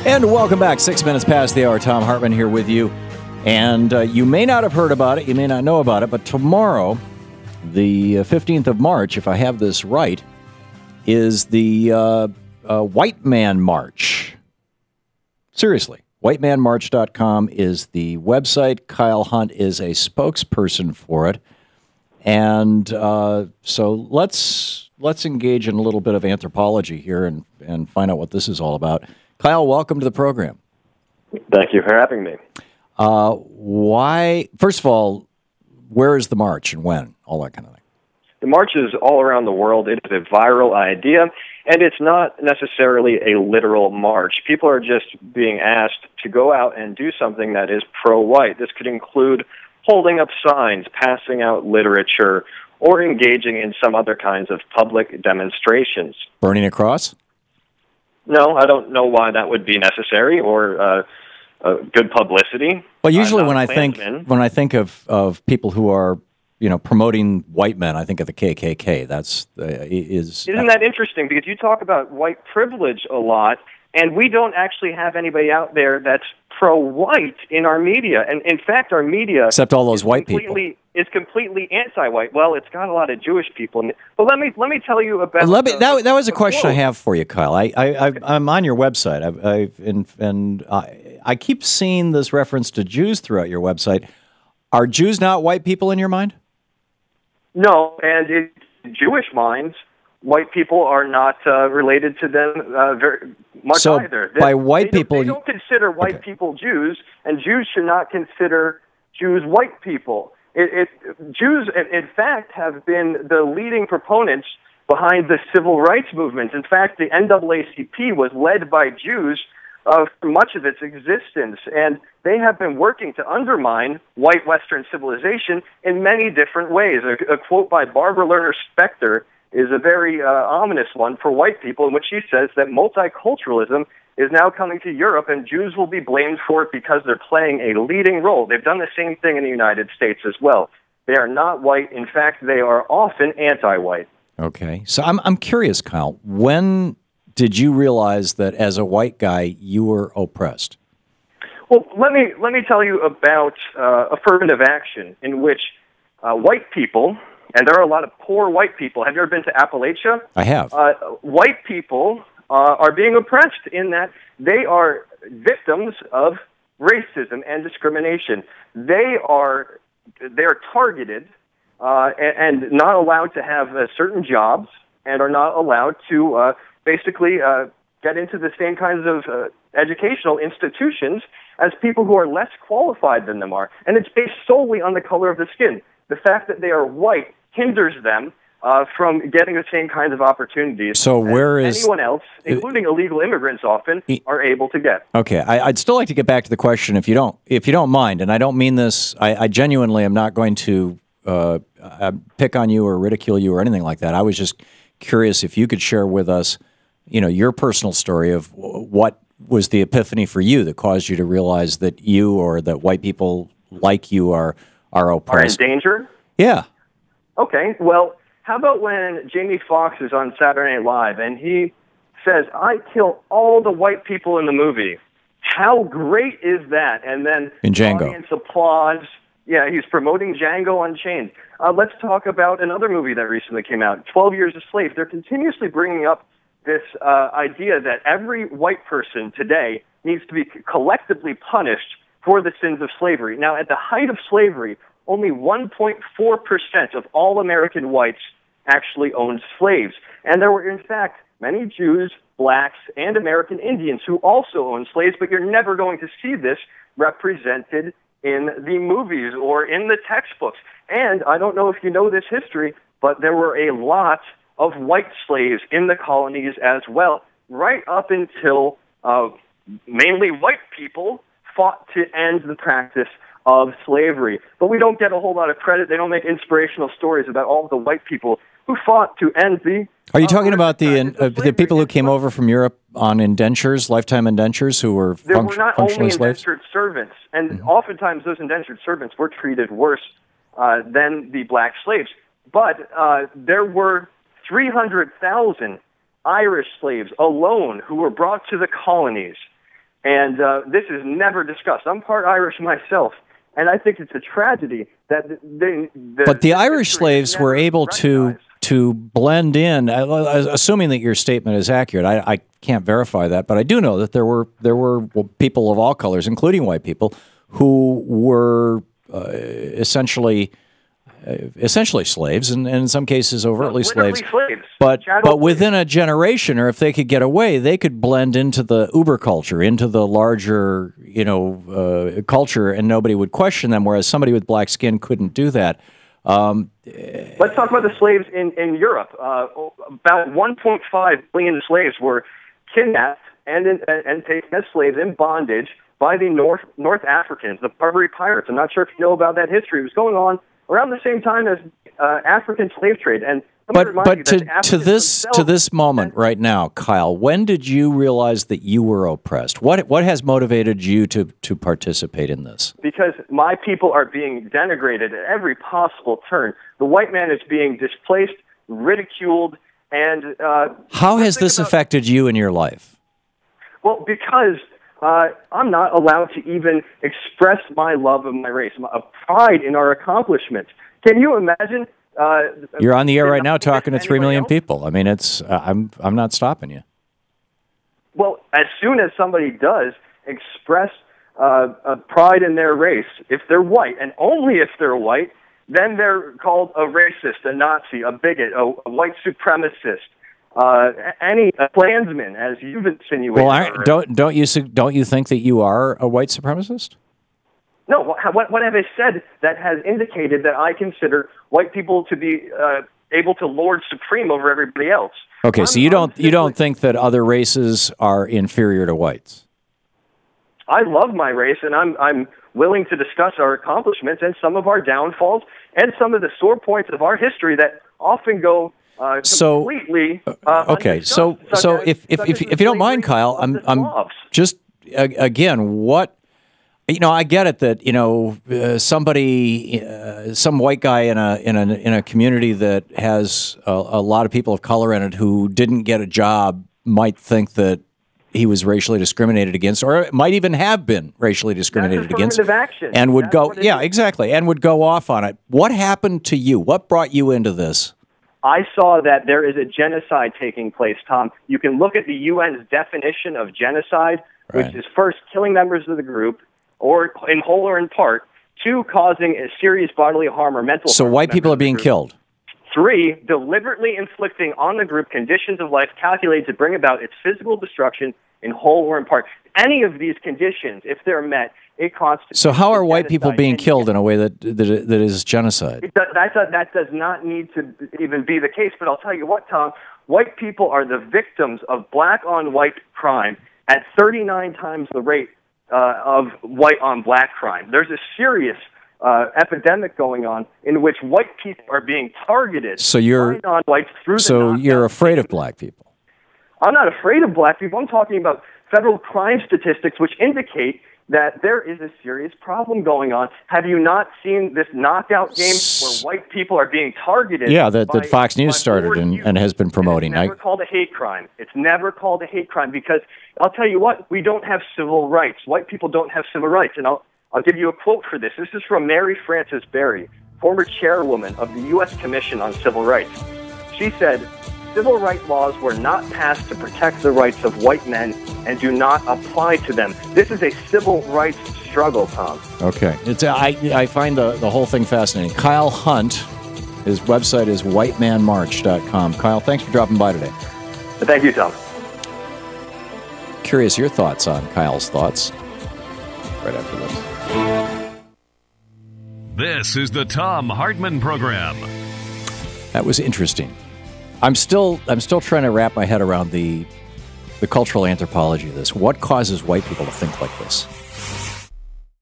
And welcome back. 6 minutes past the hour. Thom Hartmann here with you. And you may not have heard about it, you may not know about it, but tomorrow, the 15th of March, if I have this right, is the White Man March. Seriously. WhiteManMarch.com is the website. Kyle Hunt is a spokesperson for it. And so let's engage in a little bit of anthropology here and find out what this is all about. Kyle, welcome to the program. Thank you for having me. Why? First of all, where is the march and when? All that kind of thing. The march is all around the world. It is a viral idea, and it's not necessarily a literal march. People are just being asked to go out and do something that is pro-white. This could include holding up signs, passing out literature, or engaging in some other kinds of public demonstrations. Burning a cross? No, I don't know why that would be necessary or good publicity. Well, usually when I think of people who are, promoting white men, I think of the KKK. Isn't that interesting? Because you talk about white privilege a lot, and we don't actually have anybody out there that's pro-white in our media. And in fact, our media, except all those white people, is completely anti-white. Well, it's got a lot of Jewish people in it. But let me tell you about. That was a question I have for you, Kyle. I'm on your website, I keep seeing this reference to Jews throughout your website. Are Jews not white people in your mind? No, and in Jewish minds, white people are not related to them very much either. By white people, they don't consider white people Jews, and Jews should not consider Jews white people. Jews, in fact, have been the leading proponents behind the civil rights movement. In fact, the NAACP was led by Jews for much of its existence, and they have been working to undermine white Western civilization in many different ways. A quote by Barbara Lerner Specter is a very ominous one for white people, in which she says that multiculturalism is now coming to Europe, and Jews will be blamed for it because they're playing a leading role. They've done the same thing in the United States as well. They are not white. In fact, they are often anti-white. Okay. So I'm curious, Kyle, when did you realize that as a white guy you were oppressed? Well, let me tell you about affirmative action in which white people, and there are a lot of poor white people. Have you ever been to Appalachia? I have. White people are being oppressed in that they are victims of racism and discrimination. They are targeted and not allowed to have certain jobs, and are not allowed to basically get into the same kinds of educational institutions as people who are less qualified than them are. And it's based solely on the color of the skin. The fact that they are white hinders them from getting the same kinds of opportunities so where is anyone else, including illegal immigrants often, are able to get. Okay, I'd still like to get back to the question, if you don't mind, and I don't mean this, I genuinely am not going to pick on you or ridicule you or anything like that. I was just curious if you could share with us, your personal story of what was the epiphany for you that caused you to realize that you or that white people like you are oppressed. Are in danger? Yeah. Okay, well, how about when Jamie Foxx is on Saturday Night Live and he says, "I kill all the white people in the movie." How great is that? And then in Django. The audience applauds. Yeah, he's promoting Django Unchained. Let's talk about another movie that recently came out, 12 Years a Slave. They're continuously bringing up this idea that every white person today needs to be collectively punished for the sins of slavery. Now, at the height of slavery, only 1.4% of all American whites actually owned slaves. And there were, in fact, many Jews, blacks, and American Indians who also owned slaves, but you're never going to see this represented in the movies or in the textbooks. And I don't know if you know this history, but there were a lot of white slaves in the colonies as well, right up until mainly white people fought to end the practice of slavery. But we don't get a whole lot of credit. They don't make inspirational stories about all of the white people who fought to end the... Are you talking about the people who came over from Europe on indentures, lifetime indentures, who were There were not only slaves? indentured servants, and oftentimes those indentured servants were treated worse than the black slaves. But there were 300,000 Irish slaves alone who were brought to the colonies And this is never discussed. I'm part Irish myself, and I think it's a tragedy that But the Irish slaves were able to blend in, assuming that your statement is accurate. I can't verify that, but I do know that there were people of all colors, including white people, who were essentially slaves, and in some cases overtly slaves. But within a generation, or if they could get away, they could blend into the Uber culture, into the larger culture, and nobody would question them. Whereas somebody with black skin couldn't do that. Let's talk about the slaves in Europe. About 1.5 million slaves were kidnapped and taken as slaves in bondage by the North Africans, the Barbary pirates. I'm not sure if you know about that history. It was going on around the same time as African slave trade. And but to this moment right now, Kyle, when did you realize that you were oppressed? What has motivated you to participate in this? Because my people are being denigrated at every possible turn. The white man is being displaced, ridiculed, and how has this affected you in your life? Well, because I'm not allowed to even express my love of my race, a pride in our accomplishments. Can you imagine? You're on the air right now talking to 3 million people. I mean, it's I'm not stopping you. Well, as soon as somebody does express a pride in their race, if they're white, and only if they're white, then they're called a racist, a Nazi, a bigot, a white supremacist. A Klansman, as you've insinuated. Well, don't you think that you are a white supremacist? No. What have I said that has indicated that I consider white people to be able to lord supreme over everybody else? Okay, so you don't think that other races are inferior to whites? I love my race, and I'm willing to discuss our accomplishments and some of our downfalls and some of the sore points of our history that often go. Completely. Okay, so if you don't mind, Kyle, I'm just again what. I get it that some white guy in a community that has a lot of people of color in it who didn't get a job might think that he was racially discriminated against, or might even have been racially discriminated against, and would go, exactly, and would go off on it. What happened to you? What brought you into this? I saw that there is a genocide taking place, Tom. You can look at the UN's definition of genocide, which is first killing members of the group, or in whole or in part, 2, causing a serious bodily harm or mental harm. So white people are being killed. 3, deliberately inflicting on the group conditions of life calculated to bring about its physical destruction in whole or in part. Any of these conditions, if they're met, it constitutes. So how are white people being killed in a way that is genocide? That does not need to even be the case. But I'll tell you what, Tom, white people are the victims of black-on-white crime at 39 times the rate of white-on-black crime. There's a serious epidemic going on in which white people are being targeted. So you're afraid of black people? I'm not afraid of black people. I'm talking about federal crime statistics which indicate that there is a serious problem going on. Have you not seen this knockout game where white people are being targeted? Yeah, that Fox News started and has been promoting. It's never called a hate crime. It's never called a hate crime because I'll tell you what, we don't have civil rights. White people don't have civil rights. And I'll give you a quote for this. This is from Mary Frances Berry, former chairwoman of the U.S. Commission on Civil Rights. She said, "Civil rights laws were not passed to protect the rights of white men and do not apply to them." This is a civil rights struggle, Tom. Okay. I find the whole thing fascinating. Kyle Hunt, his website is whitemanmarch.com. Kyle, thanks for dropping by today. Thank you, Tom. Curious your thoughts on Kyle's thoughts right after this. This is the Thom Hartmann Program. That was interesting. I'm still trying to wrap my head around the cultural anthropology of this. What causes white people to think like this?